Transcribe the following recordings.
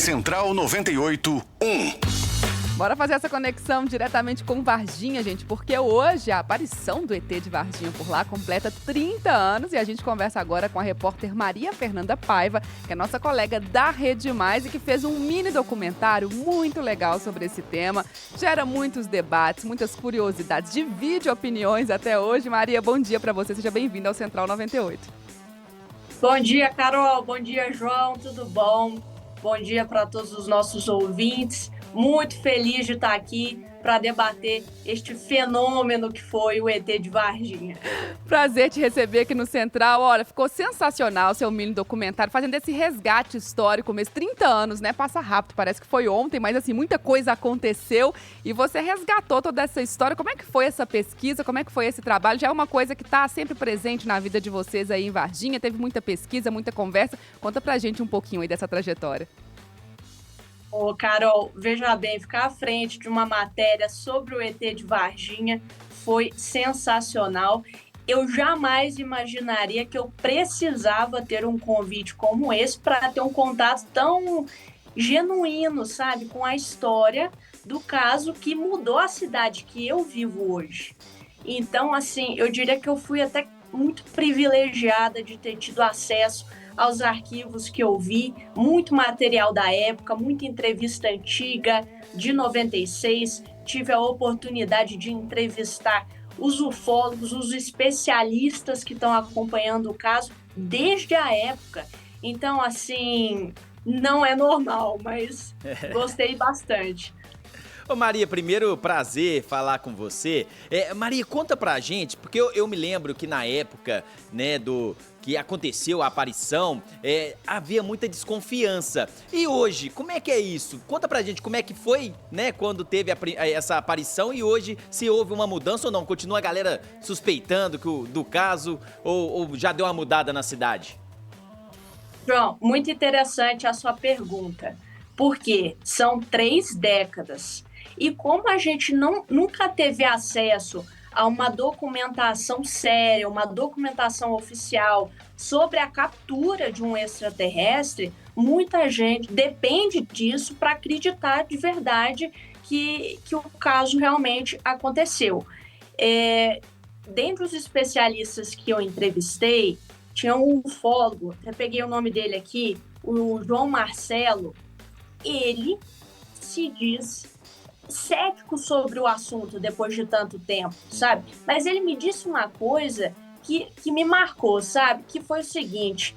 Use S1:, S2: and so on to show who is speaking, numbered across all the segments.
S1: Central 98.1.
S2: Bora fazer essa conexão diretamente com Varginha, gente, porque hoje a aparição do ET de Varginha por lá completa 30 anos e a gente conversa agora com a repórter Maria Fernanda Paiva, que é nossa colega da Rede Mais e que fez um mini documentário muito legal sobre esse tema. Gera muitos debates, muitas curiosidades, divide opiniões até hoje. Maria, bom dia para você, seja bem-vinda ao Central 98.
S3: Bom dia, Carol, bom dia, João, tudo bom? Bom dia para todos os nossos ouvintes. Muito feliz de estar aqui para debater este fenômeno que foi o ET de Varginha.
S2: Prazer te receber aqui no Central. Olha, ficou sensacional o seu mini documentário, fazendo esse resgate histórico mesmo. 30 anos, né? Passa rápido, parece que foi ontem, mas assim, muita coisa aconteceu e você resgatou toda essa história. Como é que foi essa pesquisa? Como é que foi esse trabalho? Já é uma coisa que está sempre presente na vida de vocês aí em Varginha? Teve muita pesquisa, muita conversa. Conta pra gente um pouquinho aí dessa trajetória.
S3: Ô, Carol, veja bem, ficar à frente de uma matéria sobre o ET de Varginha foi sensacional. Eu jamais imaginaria que eu precisava ter um convite como esse para ter um contato tão genuíno, sabe, com a história do caso que mudou a cidade que eu vivo hoje. Então, assim, eu diria que eu fui até muito privilegiada de ter tido acesso aos arquivos que eu vi, muito material da época, muita entrevista antiga, de 96. Tive a oportunidade de entrevistar os ufólogos, os especialistas que estão acompanhando o caso desde a época. Então, assim, não é normal, mas gostei bastante.
S4: Ô Maria, primeiro prazer falar com você. Maria, conta pra gente, porque eu me lembro que na época, né, que aconteceu a aparição, havia muita desconfiança. E hoje, como é que é isso? Conta pra gente como é que foi, né, quando teve essa aparição e hoje se houve uma mudança ou não? Continua a galera suspeitando do caso ou já deu uma mudada na cidade?
S3: João, muito interessante a sua pergunta, porque são 3 décadas. E como a gente nunca teve acesso a uma documentação séria, uma documentação oficial sobre a captura de um extraterrestre, muita gente depende disso para acreditar de verdade que o caso realmente aconteceu. Dentre os especialistas que eu entrevistei, tinha um ufólogo, até peguei o nome dele aqui, o João Marcelo. Ele se diz cético sobre o assunto depois de tanto tempo, sabe? Mas ele me disse uma coisa que me marcou, sabe? Que foi o seguinte: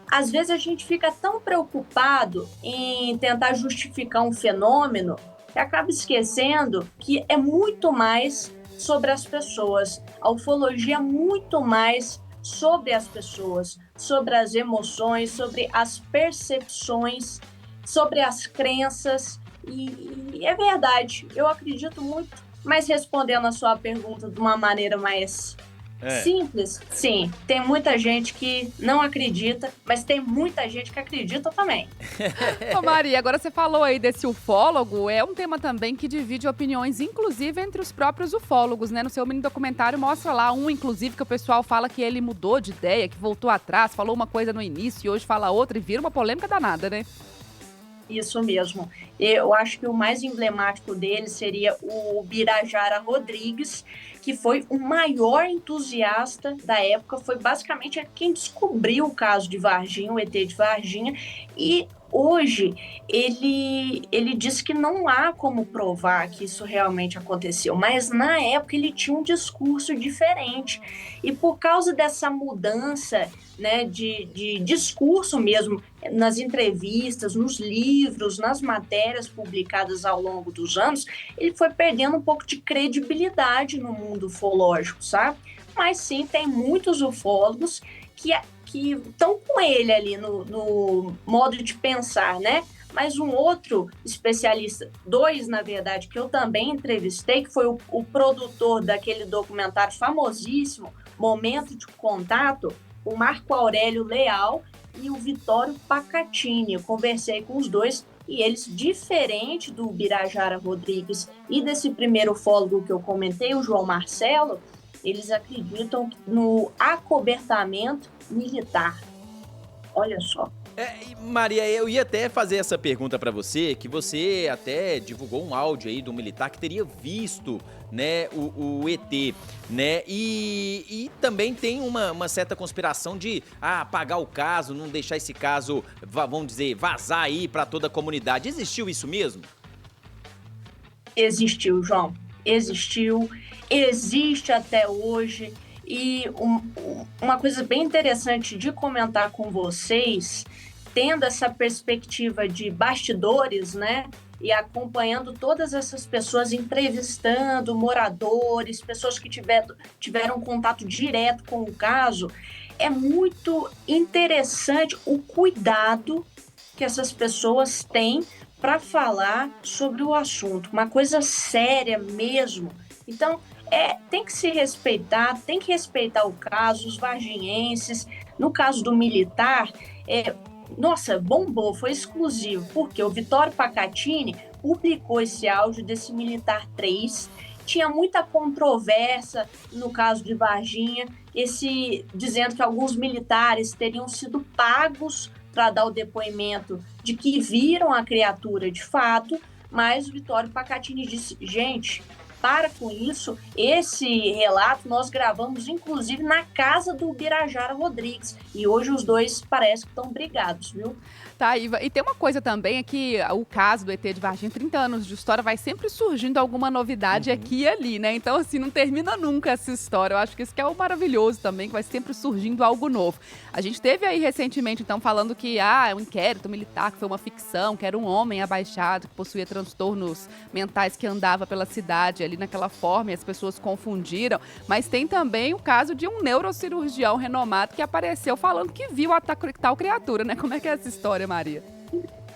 S3: às vezes a gente fica tão preocupado em tentar justificar um fenômeno que acaba esquecendo que é muito mais sobre as pessoas. A ufologia é muito mais sobre as pessoas, sobre as emoções, sobre as percepções, sobre as crenças. E é verdade, eu acredito muito, mas respondendo a sua pergunta de uma maneira mais simples, sim, tem muita gente que não acredita, mas tem muita gente que acredita também.
S2: Ô Maria, agora você falou aí desse ufólogo, é um tema também que divide opiniões, inclusive entre os próprios ufólogos, né? No seu mini documentário mostra lá inclusive, que o pessoal fala que ele mudou de ideia, que voltou atrás, falou uma coisa no início e hoje fala outra e vira uma polêmica danada, né?
S3: Isso mesmo. Eu acho que o mais emblemático dele seria o Birajara Rodrigues, que foi o maior entusiasta da época, foi basicamente quem descobriu o caso de Varginha, o ET de Varginha, e hoje ele diz que não há como provar que isso realmente aconteceu, mas na época ele tinha um discurso diferente. E por causa dessa mudança, né, de discurso mesmo, nas entrevistas, nos livros, nas matérias publicadas ao longo dos anos, ele foi perdendo um pouco de credibilidade no mundo ufológico, sabe? Mas sim, tem muitos ufólogos que estão com ele ali no modo de pensar, né? Mas um outro especialista, 2 na verdade, que eu também entrevistei, que foi o produtor daquele documentário famosíssimo, Momento de Contato, o Marco Aurélio Leal e o Vitório Pacatini. Eu conversei com os 2 e eles, diferente do Birajara Rodrigues e desse primeiro ufólogo que eu comentei, o João Marcelo, eles acreditam no acobertamento militar. Olha só.
S4: Maria, eu ia até fazer essa pergunta pra você, que você até divulgou um áudio aí do militar que teria visto, né, o ET, né? E também tem uma certa conspiração de apagar o caso, não deixar esse caso, vamos dizer, vazar aí pra toda a comunidade. Existiu isso mesmo?
S3: Existiu, João. Existiu, existe até hoje. E uma coisa bem interessante de comentar com vocês, tendo essa perspectiva de bastidores, né? E acompanhando todas essas pessoas, entrevistando moradores, pessoas que tiveram contato direto com o caso, é muito interessante o cuidado que essas pessoas têm para falar sobre o assunto, uma coisa séria mesmo. Então, tem que se respeitar, tem que respeitar o caso, os varginhenses. No caso do militar, nossa, bombou, foi exclusivo, porque o Vitório Pacatini publicou esse áudio desse militar 3. Tinha muita controvérsia no caso de Varginha, dizendo que alguns militares teriam sido pagos para dar o depoimento de que viram a criatura de fato, mas o Vitório Pacatini disse, gente, para com isso, esse relato nós gravamos inclusive na casa do Birajara Rodrigues, e hoje os dois parece que estão brigados, viu?
S2: Tá, Iva. E tem uma coisa também, é que o caso do ET de Varginha, 30 anos de história, vai sempre surgindo alguma novidade aqui e ali, né? Então, assim, não termina nunca essa história. Eu acho que isso que é o maravilhoso também, que vai sempre surgindo algo novo. A gente teve aí recentemente, então, falando que, um inquérito militar, que foi uma ficção, que era um homem abaixado, que possuía transtornos mentais, que andava pela cidade ali naquela forma, e as pessoas confundiram. Mas tem também o caso de um neurocirurgião renomado que apareceu falando que viu a tal criatura, né? Como é que é essa história, Maria?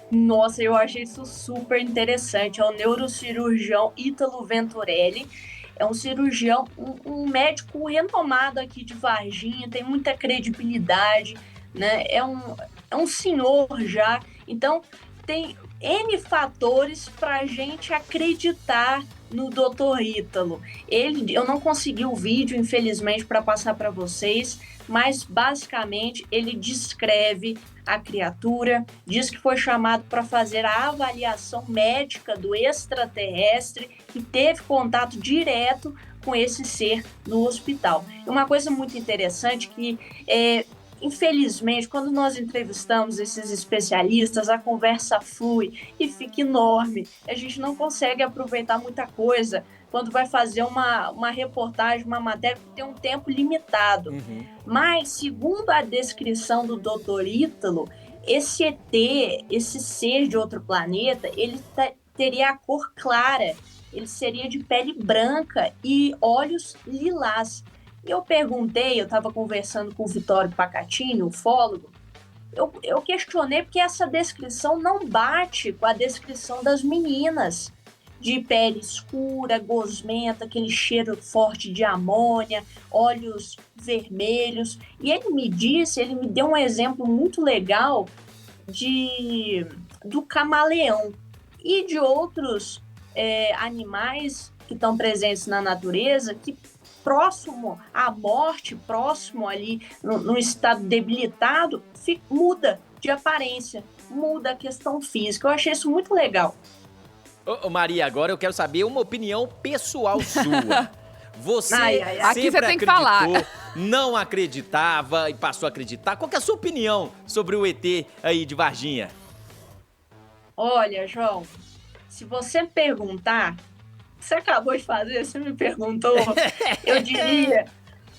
S3: Nossa, eu achei isso super interessante. É o neurocirurgião Ítalo Venturelli. É um cirurgião, um médico renomado aqui de Varginha, tem muita credibilidade, né? É um senhor já. Então, tem N fatores para a gente acreditar no Dr. Ítalo. Eu não consegui o vídeo, infelizmente, para passar para vocês, mas basicamente ele descreve a criatura, diz que foi chamado para fazer a avaliação médica do extraterrestre e teve contato direto com esse ser no hospital. Uma coisa muito interessante que infelizmente, quando nós entrevistamos esses especialistas, a conversa flui e fica enorme. A gente não consegue aproveitar muita coisa quando vai fazer uma reportagem, uma matéria que tem um tempo limitado. Mas, segundo a descrição do Dr. Ítalo, esse ET, esse ser de outro planeta, ele teria a cor clara, ele seria de pele branca e olhos lilás. Eu perguntei, eu estava conversando com o Vitório Pacatini, ufólogo, eu questionei porque essa descrição não bate com a descrição das meninas, de pele escura, gosmenta, aquele cheiro forte de amônia, olhos vermelhos. E ele me deu um exemplo muito legal do camaleão e de outros animais que estão presentes na natureza, que próximo à morte, próximo ali no estado debilitado, muda de aparência, muda a questão física. Eu achei isso muito legal.
S4: Ô, Maria, agora eu quero saber uma opinião pessoal sua. Você
S2: Aqui você tem que falar.
S4: Não acreditava e passou a acreditar. Qual que é a sua opinião sobre o ET aí de Varginha?
S3: Olha, João, se você me perguntar, você acabou de fazer, você me perguntou, eu diria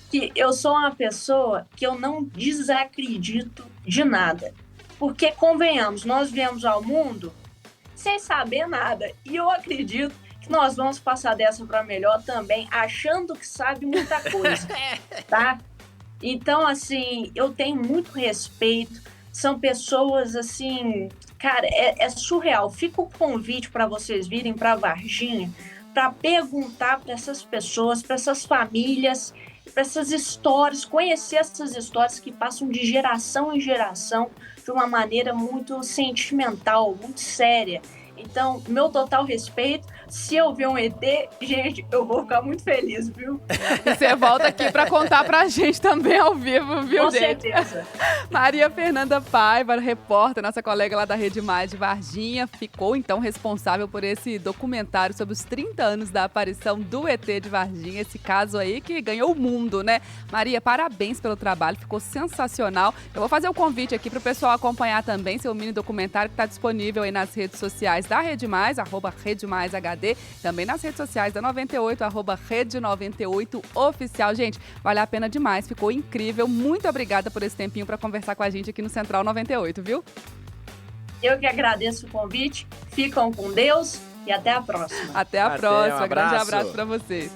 S3: que eu sou uma pessoa que eu não desacredito de nada. Porque, convenhamos, nós viemos ao mundo sem saber nada. E eu acredito que nós vamos passar dessa para melhor também, achando que sabe muita coisa, tá? Então, assim, eu tenho muito respeito. São pessoas, assim, cara, é surreal. Fica o convite para vocês virem para Varginha, para perguntar para essas pessoas, para essas famílias, para essas histórias, conhecer essas histórias que passam de geração em geração de uma maneira muito sentimental, muito séria. Então, meu total respeito, Se eu ver um ET, gente, eu vou ficar muito feliz, viu?
S2: E você volta aqui para contar pra gente também ao vivo, viu,
S3: Com
S2: gente?
S3: certeza.
S2: Maria Fernanda Paiva, repórter, nossa colega lá da Rede Mais de Varginha, ficou então responsável por esse documentário sobre os 30 anos da aparição do ET de Varginha, esse caso aí que ganhou o mundo, né? Maria, parabéns pelo trabalho, ficou sensacional. Eu vou fazer o convite aqui pro pessoal acompanhar também seu mini documentário que está disponível aí nas redes sociais da Rede Mais, @RedeMaisHD, também nas redes sociais da 98, @Rede98Oficial. Gente, vale a pena demais, ficou incrível. Muito obrigada por esse tempinho para conversar com a gente aqui no Central 98, viu?
S3: Eu que agradeço o convite. Ficam com Deus e até a próxima.
S2: Até a próxima.
S4: Um
S2: Grande
S4: abraço.
S2: abraço para vocês.